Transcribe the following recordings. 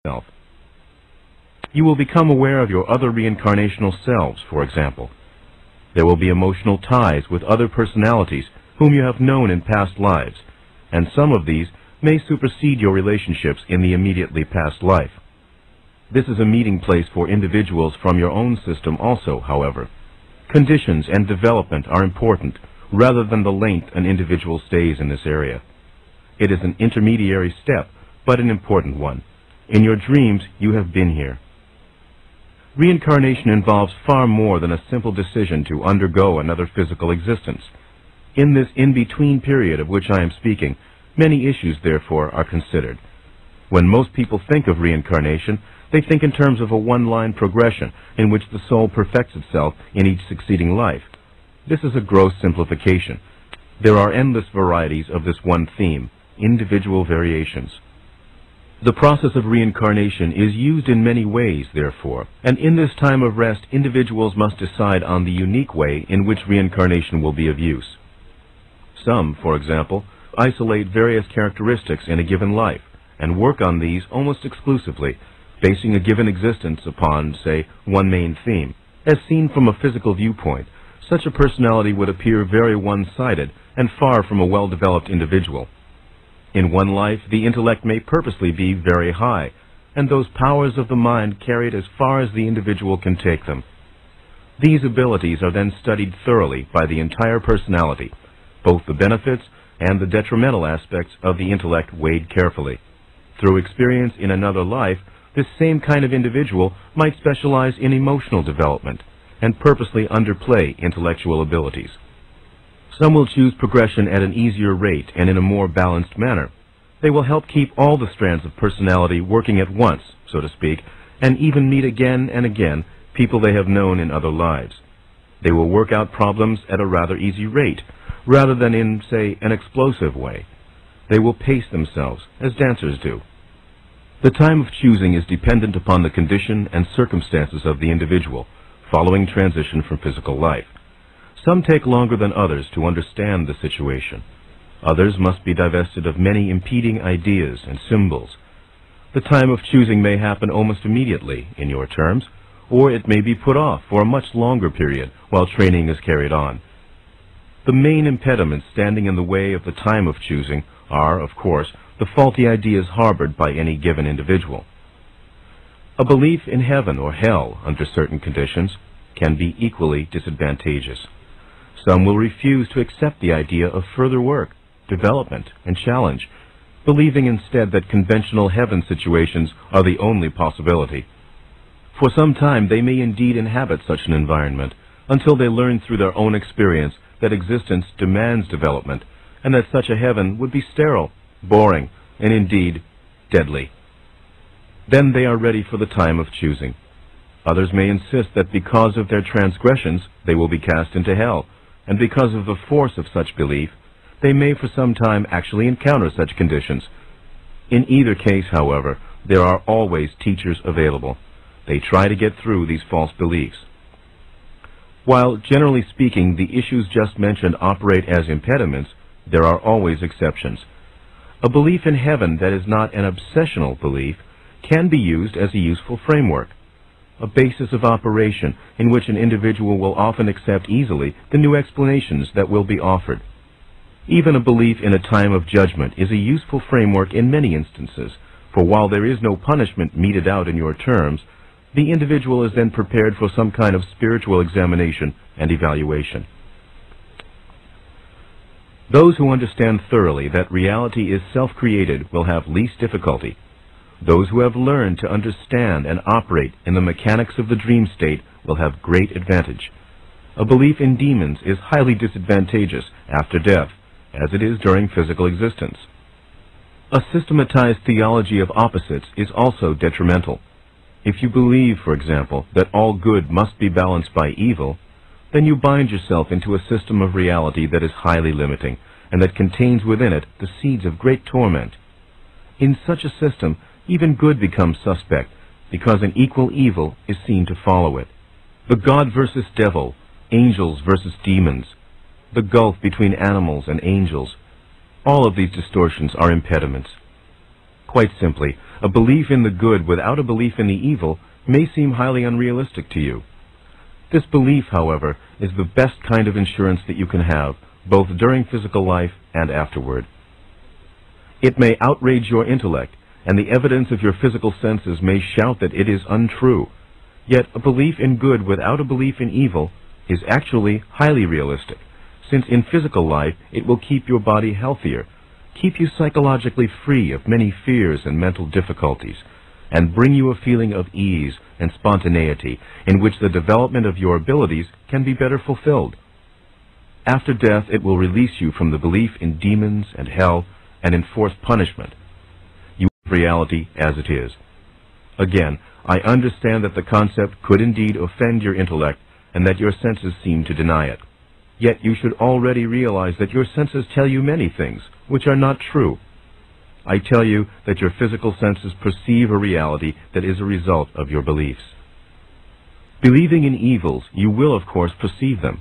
self. You will become aware of your other reincarnational selves, for example. There will be emotional ties with other personalities whom you have known in past lives, and some of these may supersede your relationships in the immediately past life. This is a meeting place for individuals from your own system also, however. Conditions and development are important, rather than the length an individual stays in this area. It is an intermediary step, but an important one. In your dreams, you have been here. Reincarnation involves far more than a simple decision to undergo another physical existence. In this in-between period of which I am speaking, many issues, therefore, are considered. When most people think of reincarnation, they think in terms of a one-line progression in which the soul perfects itself in each succeeding life. This is a gross simplification. There are endless varieties of this one theme, individual variations. The process of reincarnation is used in many ways, therefore, and in this time of rest, individuals must decide on the unique way in which reincarnation will be of use. Some, for example, isolate various characteristics in a given life and work on these almost exclusively, basing a given existence upon, say, one main theme. As seen from a physical viewpoint, such a personality would appear very one-sided and far from a well-developed individual. In one life, the intellect may purposely be very high, and those powers of the mind carried as far as the individual can take them. These abilities are then studied thoroughly by the entire personality, both the benefits and the detrimental aspects of the intellect weighed carefully. Through experience in another life, this same kind of individual might specialize in emotional development and purposely underplay intellectual abilities. Some will choose progression at an easier rate and in a more balanced manner. They will help keep all the strands of personality working at once, so to speak, and even meet again and again people they have known in other lives. They will work out problems at a rather easy rate, rather than in, say, an explosive way. They will pace themselves, as dancers do. The time of choosing is dependent upon the condition and circumstances of the individual, following transition from physical life. Some take longer than others to understand the situation. Others must be divested of many impeding ideas and symbols. The time of choosing may happen almost immediately, in your terms, or it may be put off for a much longer period while training is carried on. The main impediments standing in the way of the time of choosing are, of course, the faulty ideas harbored by any given individual. A belief in heaven or hell under certain conditions can be equally disadvantageous. Some will refuse to accept the idea of further work, development, and challenge, believing instead that conventional heaven situations are the only possibility. For some time they may indeed inhabit such an environment, until they learn through their own experience that existence demands development, and that such a heaven would be sterile, boring, and indeed deadly. Then they are ready for the time of choosing. Others may insist that because of their transgressions they will be cast into hell, and because of the force of such belief, they may for some time actually encounter such conditions. In either case, however, there are always teachers available. They try to get through these false beliefs. While, generally speaking, the issues just mentioned operate as impediments, there are always exceptions. A belief in heaven that is not an obsessional belief can be used as a useful framework, a basis of operation in which an individual will often accept easily the new explanations that will be offered. Even a belief in a time of judgment is a useful framework in many instances, for while there is no punishment meted out in your terms, the individual is then prepared for some kind of spiritual examination and evaluation. Those who understand thoroughly that reality is self-created will have least difficulty. Those who have learned to understand and operate in the mechanics of the dream state will have great advantage. A belief in demons is highly disadvantageous after death, as it is during physical existence. A systematized theology of opposites is also detrimental. If you believe, for example, that all good must be balanced by evil, then you bind yourself into a system of reality that is highly limiting, and that contains within it the seeds of great torment. In such a system, even good becomes suspect, because an equal evil is seen to follow it. The God versus devil, angels versus demons, the gulf between animals and angels, all of these distortions are impediments. Quite simply, A belief in the good without a belief in the evil may seem highly unrealistic to you. This belief, however, is the best kind of insurance that you can have, both during physical life and afterward. It may outrage your intellect, and the evidence of your physical senses may shout that it is untrue. Yet a belief in good without a belief in evil is actually highly realistic, since in physical life it will keep your body healthier, keep you psychologically free of many fears and mental difficulties, and bring you a feeling of ease and spontaneity in which the development of your abilities can be better fulfilled. After death, it will release you from the belief in demons and hell and enforce punishment. You have reality as it is. Again, I understand that the concept could indeed offend your intellect and that your senses seem to deny it. Yet you should already realize that your senses tell you many things which are not true. I tell you that your physical senses perceive a reality that is a result of your beliefs. Believing in evils, you will of course perceive them.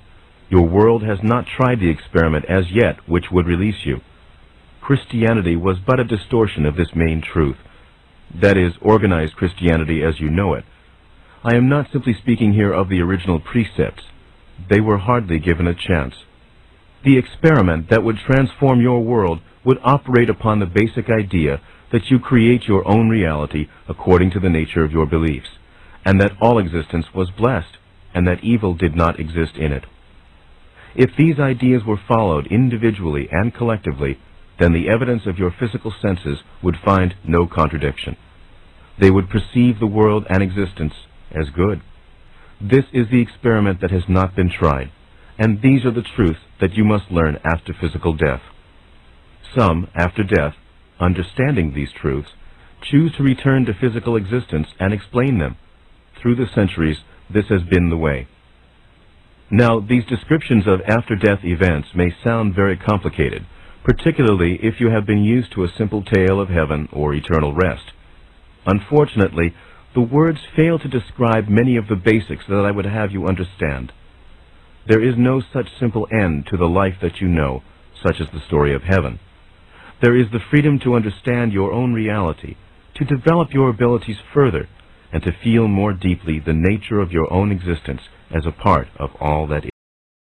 Your world has not tried the experiment as yet which would release you. Christianity was but a distortion of this main truth. That is, organized Christianity as you know it. I am not simply speaking here of the original precepts. They were hardly given a chance. The experiment that would transform your world would operate upon the basic idea that you create your own reality according to the nature of your beliefs, and that all existence was blessed, and that evil did not exist in it. If these ideas were followed individually and collectively, then the evidence of your physical senses would find no contradiction. They would perceive the world and existence as good. This is the experiment that has not been tried, and these are the truths that you must learn after physical death. Some, after death, understanding these truths, choose to return to physical existence and explain them. Through the centuries, this has been the way. Now, these descriptions of after-death events may sound very complicated, particularly if you have been used to a simple tale of heaven or eternal rest. Unfortunately, the words fail to describe many of the basics that I would have you understand. There is no such simple end to the life that you know, such as the story of heaven. There is the freedom to understand your own reality, to develop your abilities further, and to feel more deeply the nature of your own existence as a part of all that is.